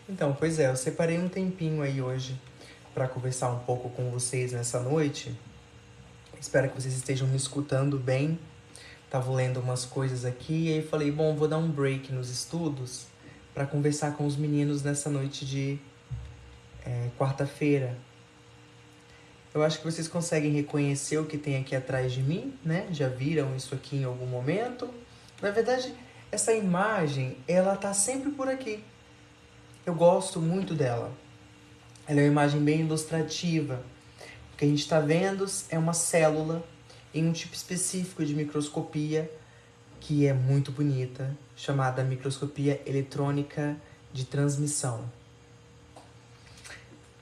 Então, pois é, eu separei um tempinho aí hoje para conversar um pouco com vocês nessa noite. Espero que vocês estejam me escutando bem. Tava lendo umas coisas aqui e aí falei, bom, vou dar um break nos estudos para conversar com os meninos nessa noite de quarta-feira. Eu acho que vocês conseguem reconhecer o que tem aqui atrás de mim, né? Já viram isso aqui em algum momento? Na verdade, essa imagem, ela tá sempre por aqui. Eu gosto muito dela. Ela é uma imagem bem ilustrativa. O que a gente está vendo é uma célula em um tipo específico de microscopia que é muito bonita, chamada microscopia eletrônica de transmissão.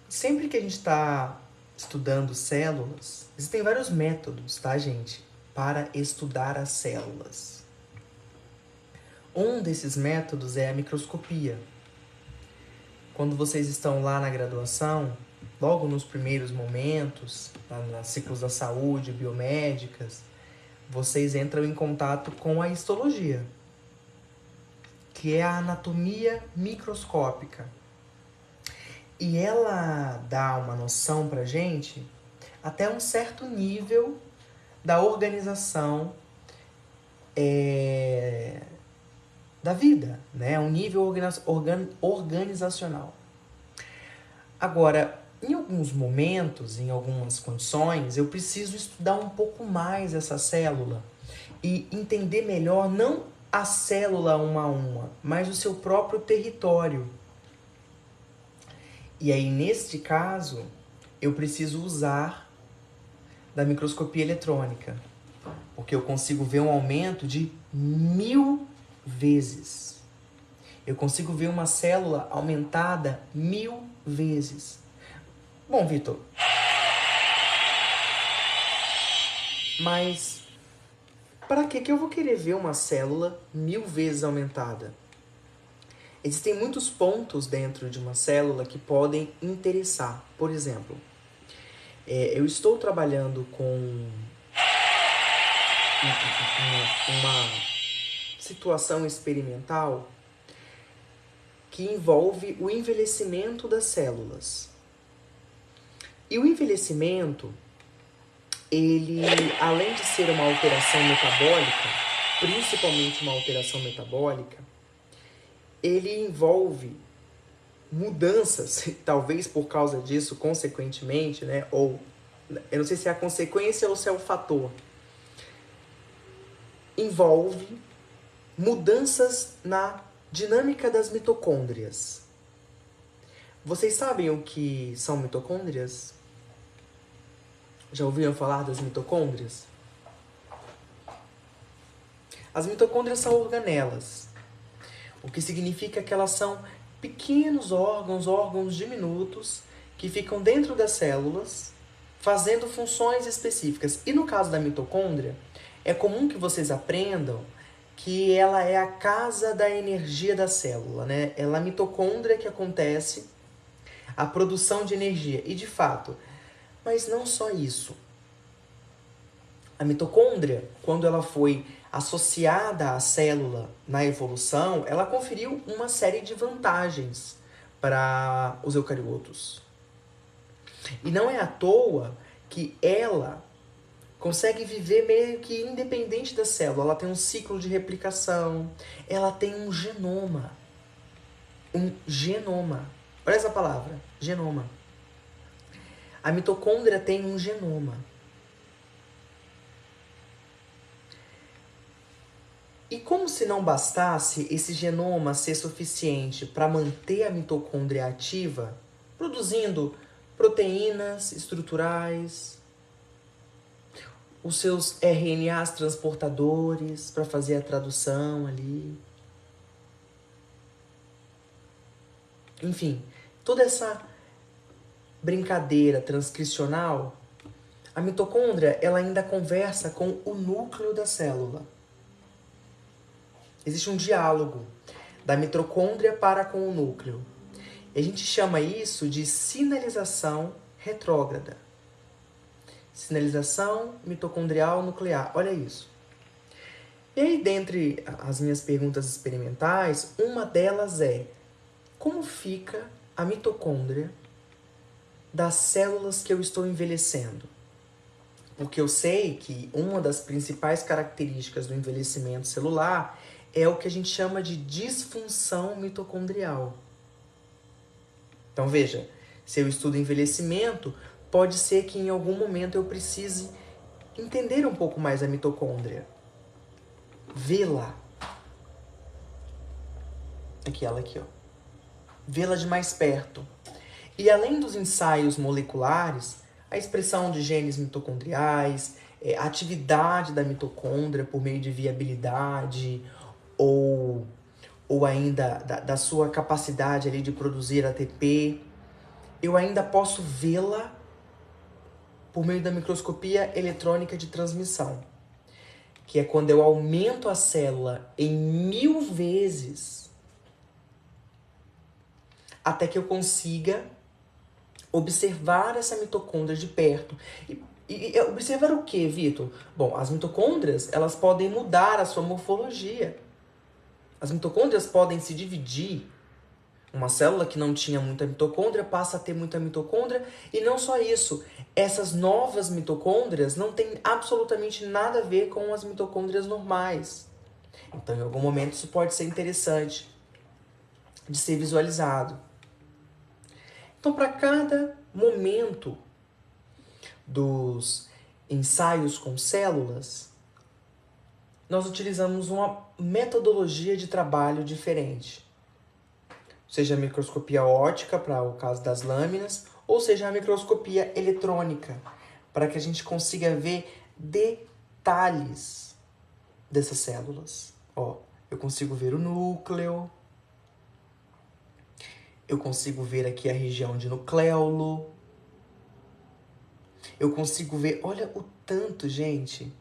Sempre que a gente está estudando células, existem vários métodos, tá, gente, para estudar as células. Um desses métodos é a microscopia. Quando vocês estão lá na graduação, logo nos primeiros momentos, nos ciclos da saúde, biomédicas, vocês entram em contato com a histologia, que é a anatomia microscópica. E ela dá uma noção pra gente até um certo nível da organização da vida, né? Um nível organizacional. Agora, em alguns momentos, em algumas condições, eu preciso estudar um pouco mais essa célula e entender melhor não a célula uma a uma, mas o seu próprio território. E aí, neste caso, eu preciso usar da microscopia eletrônica, porque eu consigo ver um aumento de 1000 vezes. Eu consigo ver uma célula aumentada 1000 vezes. Bom, Vitor, mas para que eu vou querer ver uma célula 1000 vezes aumentada? Existem muitos pontos dentro de uma célula que podem interessar. Por exemplo, eu estou trabalhando com uma situação experimental que envolve o envelhecimento das células. E o envelhecimento, ele, além de ser uma alteração metabólica, principalmente uma alteração metabólica, ele envolve mudanças, talvez por causa disso, consequentemente, né? Ou eu não sei se é a consequência ou se é o fator. Envolve mudanças na dinâmica das mitocôndrias. Vocês sabem o que são mitocôndrias? Já ouviram falar das mitocôndrias? As mitocôndrias são organelas, o que significa que elas são pequenos órgãos diminutos, que ficam dentro das células, fazendo funções específicas. E no caso da mitocôndria, é comum que vocês aprendam que ela é a casa da energia da célula, né? Ela é a mitocôndria que acontece a produção de energia. E de fato, mas não só isso. A mitocôndria, quando ela foi associada à célula na evolução, ela conferiu uma série de vantagens para os eucariotos. E não é à toa que ela consegue viver meio que independente da célula. Ela tem um ciclo de replicação, ela tem um genoma. Um genoma. Olha essa palavra, genoma. A mitocôndria tem um genoma. E como se não bastasse esse genoma ser suficiente para manter a mitocôndria ativa, produzindo proteínas estruturais, os seus RNAs transportadores para fazer a tradução ali. Enfim, toda essa brincadeira transcricional, a mitocôndria ela ainda conversa com o núcleo da célula. Existe um diálogo da mitocôndria para com o núcleo. E a gente chama isso de sinalização retrógrada. Sinalização mitocondrial nuclear. Olha isso. E aí, dentre as minhas perguntas experimentais, uma delas é: como fica a mitocôndria das células que eu estou envelhecendo? Porque eu sei que uma das principais características do envelhecimento celular é o que a gente chama de disfunção mitocondrial. Então veja, se eu estudo envelhecimento, pode ser que em algum momento eu precise entender um pouco mais a mitocôndria. Vê-la. Aquela aqui, ó. Vê-la de mais perto. E além dos ensaios moleculares, a expressão de genes mitocondriais, a atividade da mitocôndria por meio de viabilidade ou ainda da sua capacidade ali de produzir ATP, eu ainda posso vê-la por meio da microscopia eletrônica de transmissão, que é quando eu aumento a célula em 1000 vezes até que eu consiga observar essa mitocôndria de perto. E observar o que, Vitor? Bom, as mitocôndrias, elas podem mudar a sua morfologia. As mitocôndrias podem se dividir. Uma célula que não tinha muita mitocôndria passa a ter muita mitocôndria. E não só isso, essas novas mitocôndrias não têm absolutamente nada a ver com as mitocôndrias normais. Então, em algum momento, isso pode ser interessante de ser visualizado. Então, para cada momento dos ensaios com células, nós utilizamos uma metodologia de trabalho diferente. Seja a microscopia óptica, para o caso das lâminas, ou seja a microscopia eletrônica, para que a gente consiga ver detalhes dessas células. Ó, eu consigo ver o núcleo, eu consigo ver aqui a região de nucleolo, eu consigo ver, olha o tanto, gente,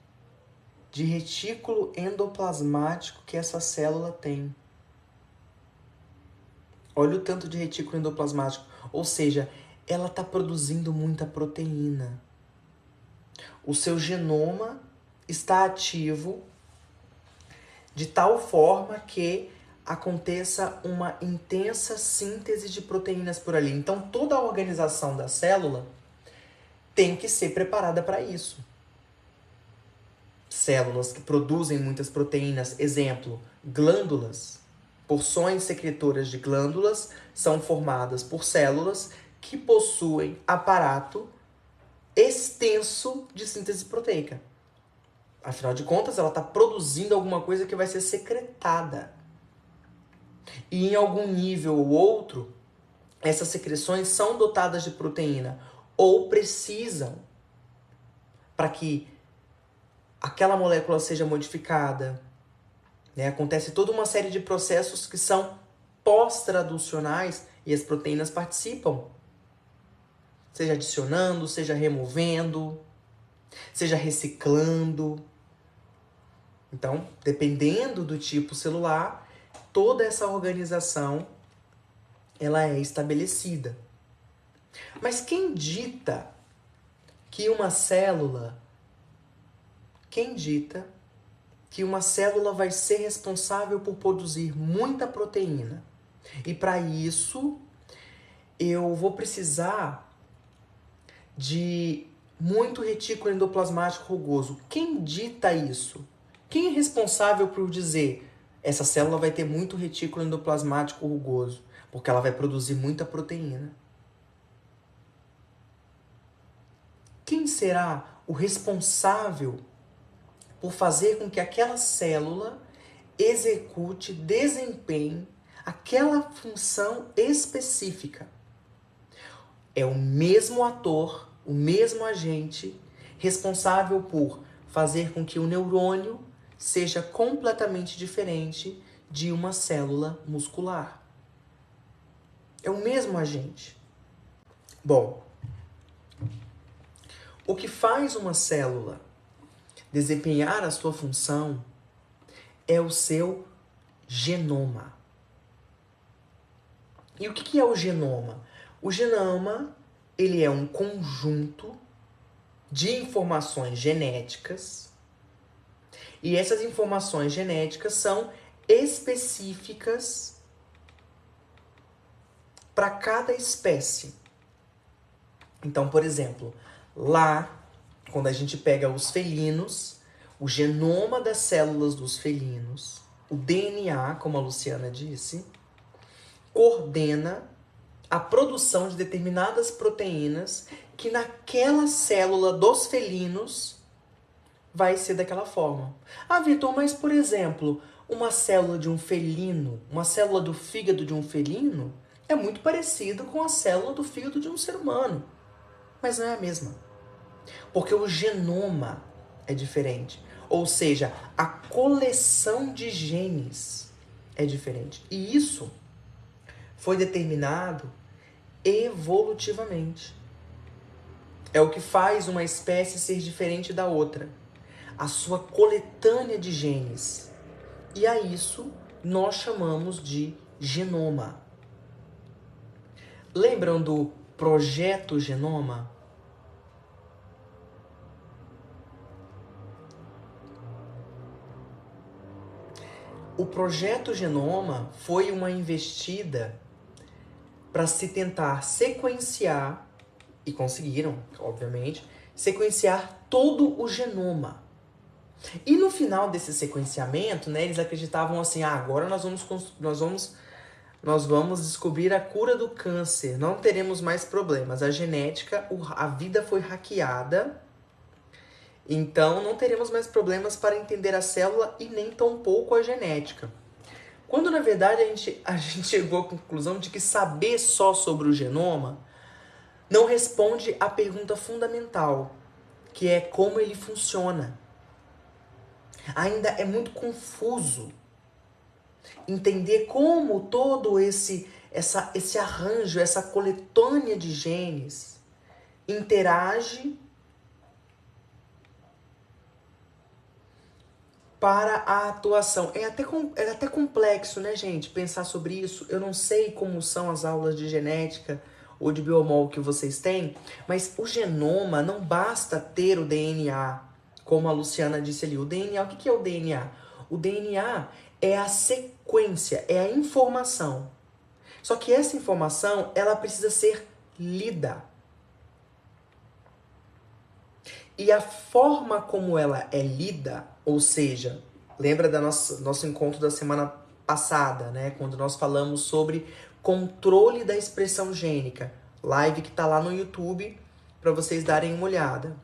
de retículo endoplasmático que essa célula tem. Olha o tanto de retículo endoplasmático. Ou seja, ela está produzindo muita proteína. O seu genoma está ativo de tal forma que aconteça uma intensa síntese de proteínas por ali. Então, toda a organização da célula tem que ser preparada para isso. Células que produzem muitas proteínas, exemplo, glândulas, porções secretoras de glândulas são formadas por células que possuem aparato extenso de síntese proteica. Afinal de contas, ela está produzindo alguma coisa que vai ser secretada. E em algum nível ou outro, essas secreções são dotadas de proteína ou precisam para que aquela molécula seja modificada. Né? Acontece toda uma série de processos que são pós-traducionais e as proteínas participam. Seja adicionando, seja removendo, seja reciclando. Então, dependendo do tipo celular, toda essa organização ela é estabelecida. Mas quem dita que uma célula vai ser responsável por produzir muita proteína? E para isso, eu vou precisar de muito retículo endoplasmático rugoso. Quem dita isso? Quem é responsável por dizer essa célula vai ter muito retículo endoplasmático rugoso? Porque ela vai produzir muita proteína. Quem será o responsável por fazer com que aquela célula execute, desempenhe aquela função específica? É o mesmo ator, o mesmo agente responsável por fazer com que o neurônio seja completamente diferente de uma célula muscular. É o mesmo agente. Bom, o que faz uma célula desempenhar a sua função é o seu genoma. E o que é o genoma? O genoma, ele é um conjunto de informações genéticas E essas informações genéticas são específicas para cada espécie. Então, por exemplo, lá, quando a gente pega os felinos, o genoma das células dos felinos, o DNA, como a Luciana disse, coordena a produção de determinadas proteínas que naquela célula dos felinos vai ser daquela forma. Ah, Vitor, mas por exemplo, uma célula de um felino, uma célula do fígado de um felino é muito parecida com a célula do fígado de um ser humano, mas não é a mesma. Porque o genoma é diferente. Ou seja, a coleção de genes é diferente. E isso foi determinado evolutivamente. É o que faz uma espécie ser diferente da outra. A sua coletânea de genes. E a isso nós chamamos de genoma. Lembram do Projeto Genoma? O Projeto Genoma foi uma investida para se tentar sequenciar, e conseguiram, obviamente, sequenciar todo o genoma. E no final desse sequenciamento, né, eles acreditavam assim, agora nós vamos descobrir a cura do câncer, não teremos mais problemas. A genética, a vida foi hackeada, então não teremos mais problemas para entender a célula e nem tampouco a genética. Quando na verdade a gente chegou à conclusão de que saber só sobre o genoma não responde à pergunta fundamental, que é como ele funciona. Ainda é muito confuso entender como todo esse arranjo, essa coletânea de genes interage para a atuação. É até complexo, né, gente, pensar sobre isso. Eu não sei como são as aulas de genética ou de biomol que vocês têm, mas o genoma não basta ter o DNA, como a Luciana disse ali. O DNA, o que é o DNA? O DNA é a sequência, é a informação. Só que essa informação, ela precisa ser lida. E a forma como ela é lida, ou seja, lembra do nosso encontro da semana passada, né? Quando nós falamos sobre controle da expressão gênica. Live que tá lá no YouTube para vocês darem uma olhada.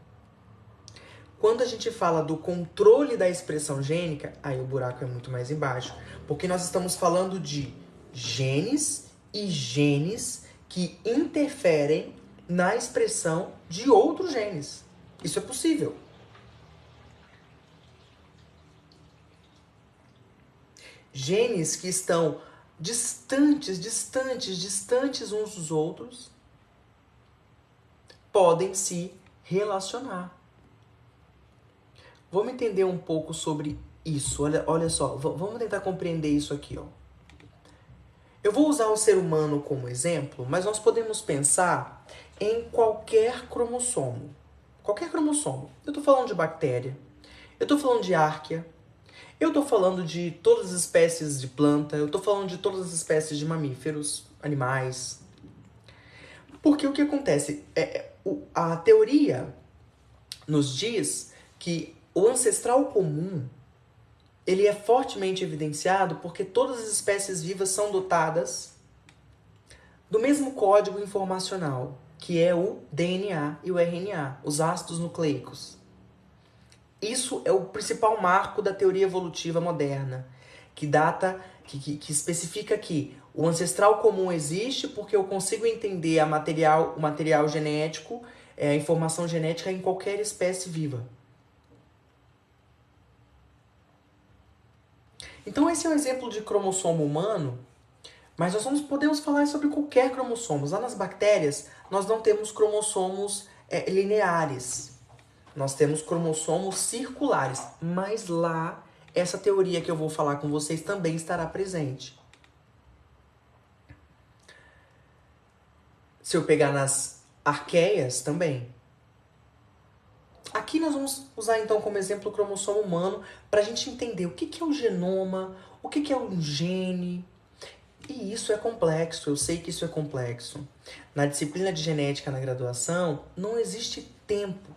Quando a gente fala do controle da expressão gênica, aí o buraco é muito mais embaixo, porque nós estamos falando de genes e genes que interferem na expressão de outros genes. Isso é possível. Genes que estão distantes uns dos outros podem se relacionar. Vamos entender um pouco sobre isso. Olha só, vamos tentar compreender isso aqui, ó. Eu vou usar o ser humano como exemplo, mas nós podemos pensar em qualquer cromossomo. Qualquer cromossomo. Eu tô falando de bactéria, eu tô falando de árquea, eu tô falando de todas as espécies de planta, eu tô falando de todas as espécies de mamíferos, animais. Porque o que acontece? A teoria nos diz que o ancestral comum, ele é fortemente evidenciado porque todas as espécies vivas são dotadas do mesmo código informacional, que é o DNA e o RNA, os ácidos nucleicos. Isso é o principal marco da teoria evolutiva moderna, que especifica que o ancestral comum existe porque eu consigo entender o material genético, a informação genética em qualquer espécie viva. Então esse é um exemplo de cromossomo humano, mas nós podemos falar sobre qualquer cromossomo. Lá nas bactérias, nós não temos cromossomos lineares. Nós temos cromossomos circulares. Mas lá, essa teoria que eu vou falar com vocês também estará presente. Se eu pegar nas arqueias também. Aqui nós vamos usar então como exemplo o cromossomo humano para a gente entender o que é o genoma, o que é um gene. E isso é complexo, eu sei que isso é complexo. Na disciplina de genética na graduação, não existe tempo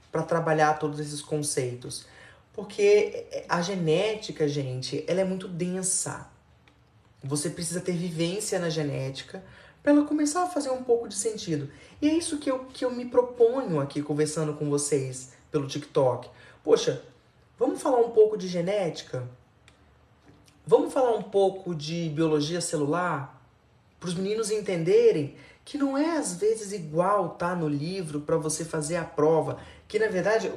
para trabalhar todos esses conceitos. Porque a genética, gente, ela é muito densa. Você precisa ter vivência na genética para ela começar a fazer um pouco de sentido. E é isso que eu me proponho aqui conversando com vocês pelo TikTok. Poxa, vamos falar um pouco de genética? Vamos falar um pouco de biologia celular? Para os meninos entenderem que não é às vezes igual tá no livro para você fazer a prova. Que na verdade,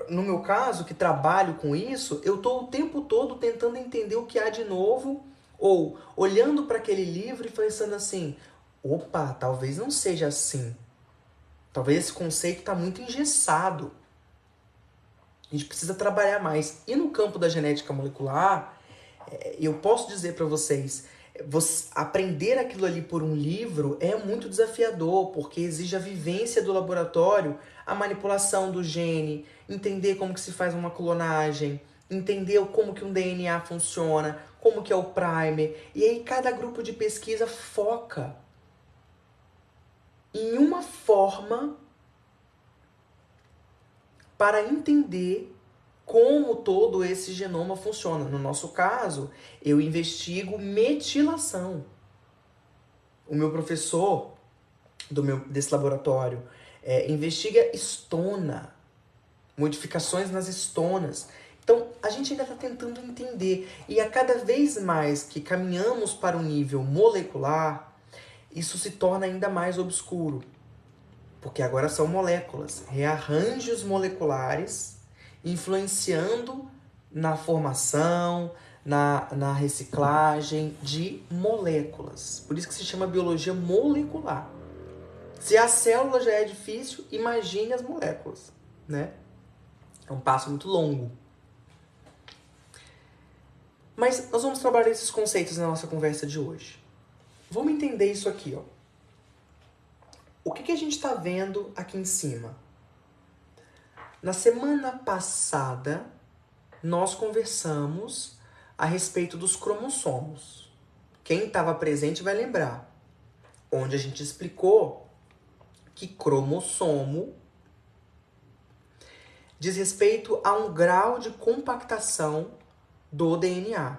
no meu caso, que trabalho com isso, eu estou o tempo todo tentando entender o que há de novo ou olhando para aquele livro e pensando assim, opa, talvez não seja assim. Talvez esse conceito está muito engessado. A gente precisa trabalhar mais. E no campo da genética molecular, eu posso dizer para vocês, aprender aquilo ali por um livro é muito desafiador, porque exige a vivência do laboratório, a manipulação do gene, entender como que se faz uma clonagem, entender como que um DNA funciona, como que é o primer. E aí cada grupo de pesquisa foca em uma forma para entender como todo esse genoma funciona. No nosso caso, eu investigo metilação. O meu professor desse laboratório investiga histona, modificações nas histonas. Então, a gente ainda está tentando entender. E a cada vez mais que caminhamos para o nível molecular, isso se torna ainda mais obscuro. Porque agora são moléculas, rearranjos moleculares influenciando na formação, na reciclagem de moléculas. Por isso que se chama biologia molecular. Se a célula já é difícil, imagine as moléculas, né? É um passo muito longo. Mas nós vamos trabalhar esses conceitos na nossa conversa de hoje. Vamos entender isso aqui, ó. O que a gente está vendo aqui em cima? Na semana passada, nós conversamos a respeito dos cromossomos. Quem estava presente vai lembrar, onde a gente explicou que cromossomo diz respeito a um grau de compactação do DNA.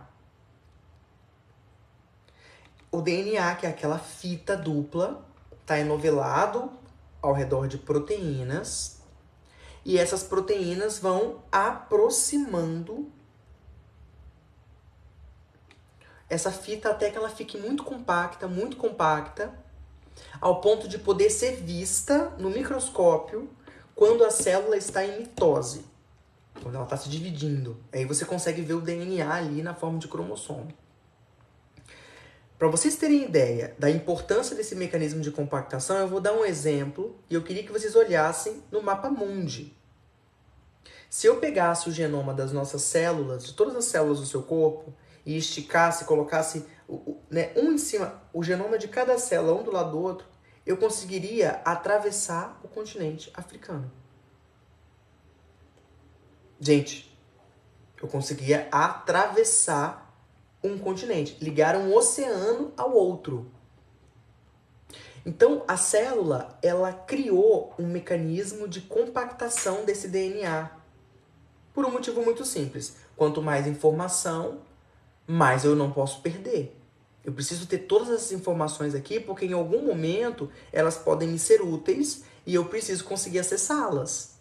O DNA, que é aquela fita dupla, está enovelado ao redor de proteínas, e essas proteínas vão aproximando essa fita até que ela fique muito compacta, ao ponto de poder ser vista no microscópio quando a célula está em mitose, quando ela está se dividindo. Aí você consegue ver o DNA ali na forma de cromossomo. Para vocês terem ideia da importância desse mecanismo de compactação, eu vou dar um exemplo e eu queria que vocês olhassem no mapa mundi. Se eu pegasse o genoma das nossas células, de todas as células do seu corpo, e esticasse, colocasse um em cima, o genoma de cada célula, um do lado do outro, eu conseguiria atravessar o continente africano. Gente, eu conseguia atravessar um continente, ligar um oceano ao outro. Então, a célula, ela criou um mecanismo de compactação desse DNA. Por um motivo muito simples. Quanto mais informação, mais eu não posso perder. Eu preciso ter todas essas informações aqui, porque em algum momento elas podem me ser úteis e eu preciso conseguir acessá-las.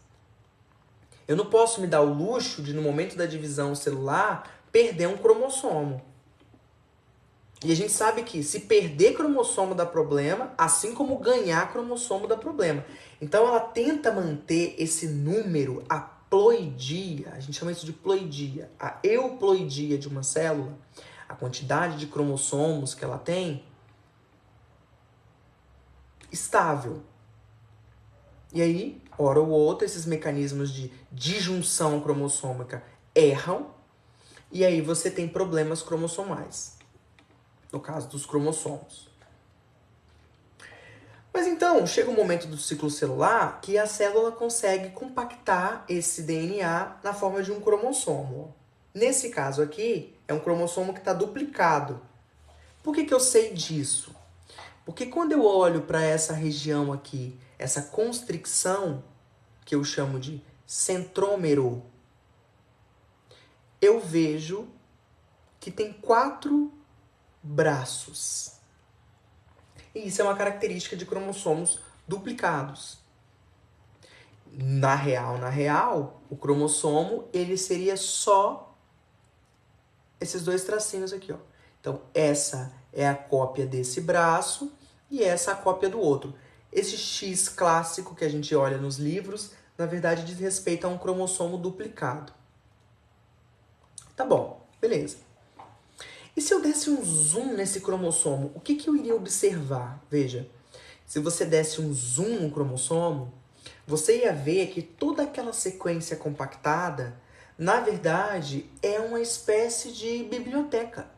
Eu não posso me dar o luxo de, no momento da divisão celular, perder um cromossomo. E a gente sabe que se perder cromossomo dá problema, assim como ganhar cromossomo dá problema. Então ela tenta manter esse número, a ploidia, a gente chama isso de ploidia, a euploidia de uma célula, a quantidade de cromossomos que ela tem, estável. E aí, hora ou outra, esses mecanismos de disjunção cromossômica erram, e aí você tem problemas cromossomais. No caso dos cromossomos. Mas então, chega um momento do ciclo celular que a célula consegue compactar esse DNA na forma de um cromossomo. Nesse caso aqui, é um cromossomo que está duplicado. Por que eu sei disso? Porque quando eu olho para essa região aqui, essa constricção, que eu chamo de centrômero, eu vejo que tem 4 braços. E isso é uma característica de cromossomos duplicados. Na real, o cromossomo ele seria só esses 2 tracinhos aqui, ó. Então, essa é a cópia desse braço e essa a cópia do outro. Esse X clássico que a gente olha nos livros, na verdade, diz respeito a um cromossomo duplicado. Tá bom, beleza. E se eu desse um zoom nesse cromossomo, o que eu iria observar? Veja, se você desse um zoom no cromossomo, você ia ver que toda aquela sequência compactada, na verdade, é uma espécie de biblioteca.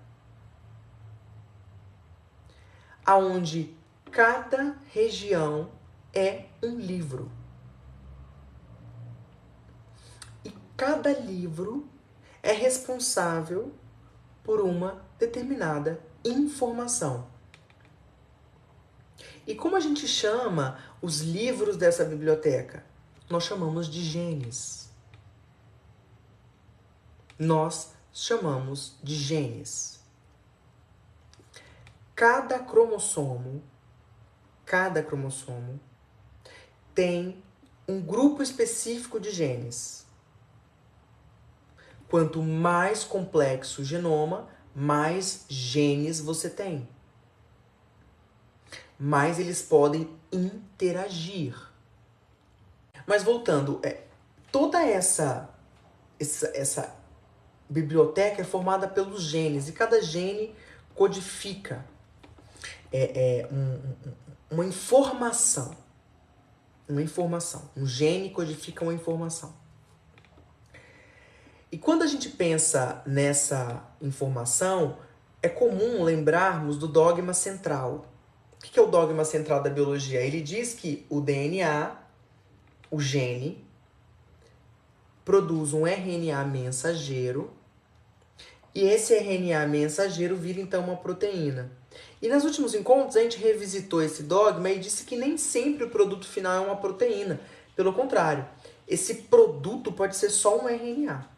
Onde cada região é um livro. E cada livro é responsável por uma determinada informação. E como a gente chama os livros dessa biblioteca? Nós chamamos de genes. Nós chamamos de genes. Cada cromossomo tem um grupo específico de genes. Quanto mais complexo o genoma, mais genes você tem. Mais eles podem interagir. Mas voltando, toda essa biblioteca é formada pelos genes e cada gene codifica uma informação. Um gene codifica uma informação. E quando a gente pensa nessa informação, é comum lembrarmos do dogma central. O que é o dogma central da biologia? Ele diz que o DNA, o gene, produz um RNA mensageiro e esse RNA mensageiro vira então uma proteína. E nos últimos encontros a gente revisitou esse dogma e disse que nem sempre o produto final é uma proteína. Pelo contrário, esse produto pode ser só um RNA,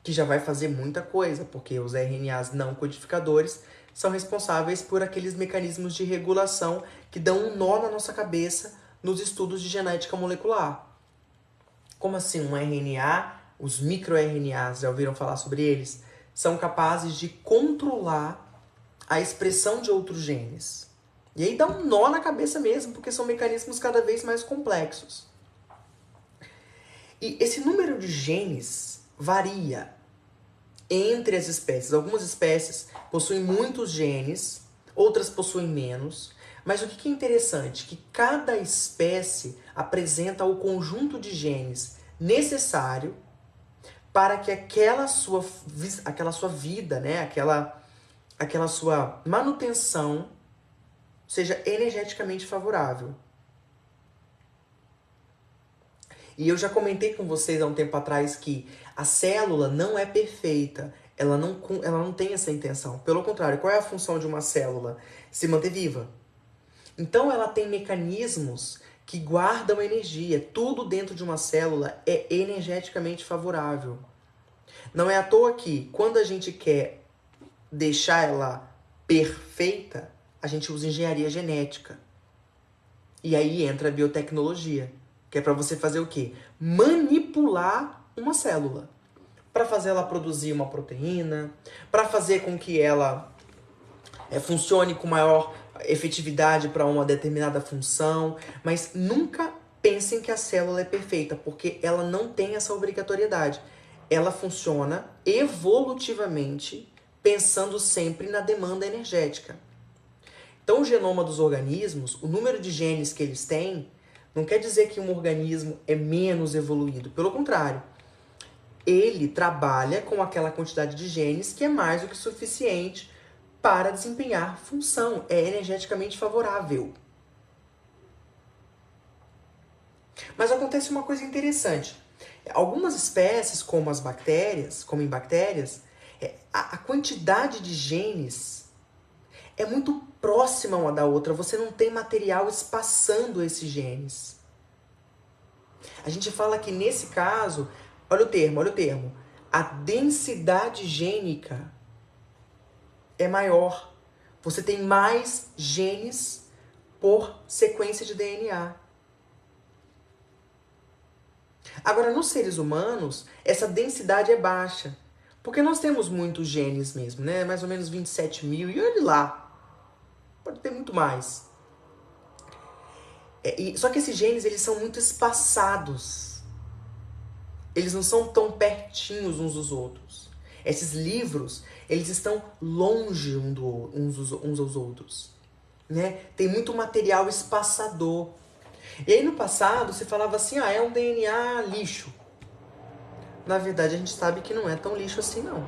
que já vai fazer muita coisa, porque os RNAs não codificadores são responsáveis por aqueles mecanismos de regulação que dão um nó na nossa cabeça nos estudos de genética molecular. Como assim um RNA? Os microRNAs, já ouviram falar sobre eles? São capazes de controlar a expressão de outros genes. E aí dá um nó na cabeça mesmo, porque são mecanismos cada vez mais complexos. E esse número de genes varia entre as espécies. Algumas espécies possuem muitos genes, outras possuem menos. Mas o que é interessante? Que cada espécie apresenta o conjunto de genes necessário para que aquela sua vida, né? aquela sua manutenção seja energeticamente favorável. E eu já comentei com vocês há um tempo atrás que a célula não é perfeita. Ela não tem essa intenção. Pelo contrário, qual é a função de uma célula? Se manter viva. Então ela tem mecanismos que guardam energia. Tudo dentro de uma célula é energeticamente favorável. Não é à toa que quando a gente quer deixar ela perfeita, a gente usa engenharia genética. E aí entra a biotecnologia, que é para você fazer o quê? Manipular uma célula. Para fazer ela produzir uma proteína, para fazer com que ela funcione com maior efetividade para uma determinada função. Mas nunca pensem que a célula é perfeita, porque ela não tem essa obrigatoriedade. Ela funciona evolutivamente, pensando sempre na demanda energética. Então, o genoma dos organismos, o número de genes que eles têm, não quer dizer que um organismo é menos evoluído. Pelo contrário, ele trabalha com aquela quantidade de genes que é mais do que suficiente para desempenhar função. É energeticamente favorável. Mas acontece uma coisa interessante. Algumas espécies, como as bactérias, como em bactérias, a quantidade de genes é muito próxima uma da outra. Você não tem material espaçando esses genes. A gente fala que nesse caso, olha o termo. A densidade gênica é maior. Você tem mais genes por sequência de DNA. Agora, nos seres humanos, essa densidade é baixa. Porque nós temos muitos genes mesmo, né? Mais ou menos 27 mil. E olha lá, pode ter muito mais. Só que esses genes, eles são muito espaçados. Eles não são tão pertinhos uns dos outros. Esses livros, eles estão longe uns aos outros. Né? Tem muito material espaçador. E aí no passado, se falava assim, é um DNA lixo. Na verdade, a gente sabe que não é tão lixo assim, não.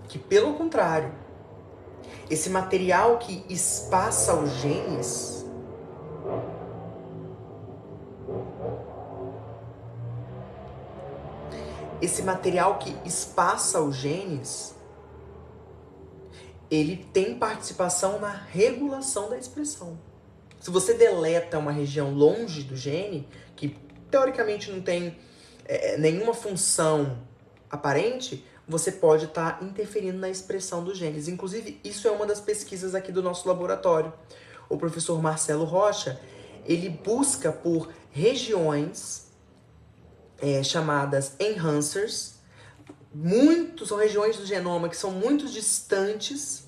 Que pelo contrário, esse material que espaça os genes ele tem participação na regulação da expressão. Se você deleta uma região longe do gene, que teoricamente não tem nenhuma função aparente, você pode estar interferindo na expressão dos genes. Inclusive, isso é uma das pesquisas aqui do nosso laboratório. O professor Marcelo Rocha, ele busca por regiões chamadas enhancers. São regiões do genoma que são muito distantes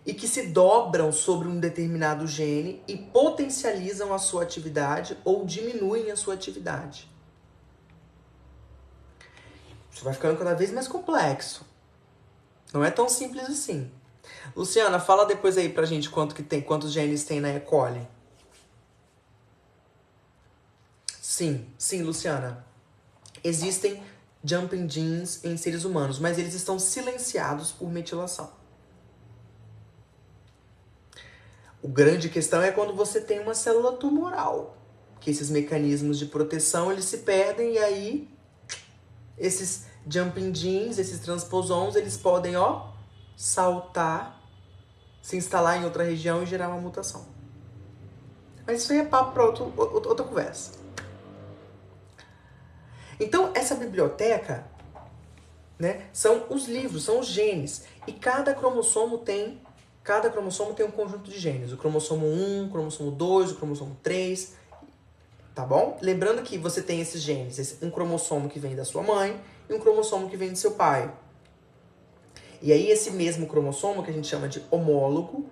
e que se dobram sobre um determinado gene e potencializam a sua atividade ou diminuem a sua atividade. Isso vai ficando cada vez mais complexo. Não é tão simples assim. Luciana, fala depois aí pra gente quantos genes tem na E. coli. Sim, Luciana. Existem jumping genes em seres humanos, mas eles estão silenciados por metilação. O grande questão é quando você tem uma célula tumoral, que esses mecanismos de proteção eles se perdem e aí esses jumping genes, esses transposons, eles podem saltar, se instalar em outra região e gerar uma mutação. Mas isso aí é papo para outra conversa. Então, essa biblioteca, né, são os livros, são os genes. E cada cromossomo tem um conjunto de genes. O cromossomo 1, o cromossomo 2, o cromossomo 3. Tá bom? Lembrando que você tem esses genes. Um cromossomo que vem da sua mãe e um cromossomo que vem do seu pai. E aí esse mesmo cromossomo, que a gente chama de homólogo,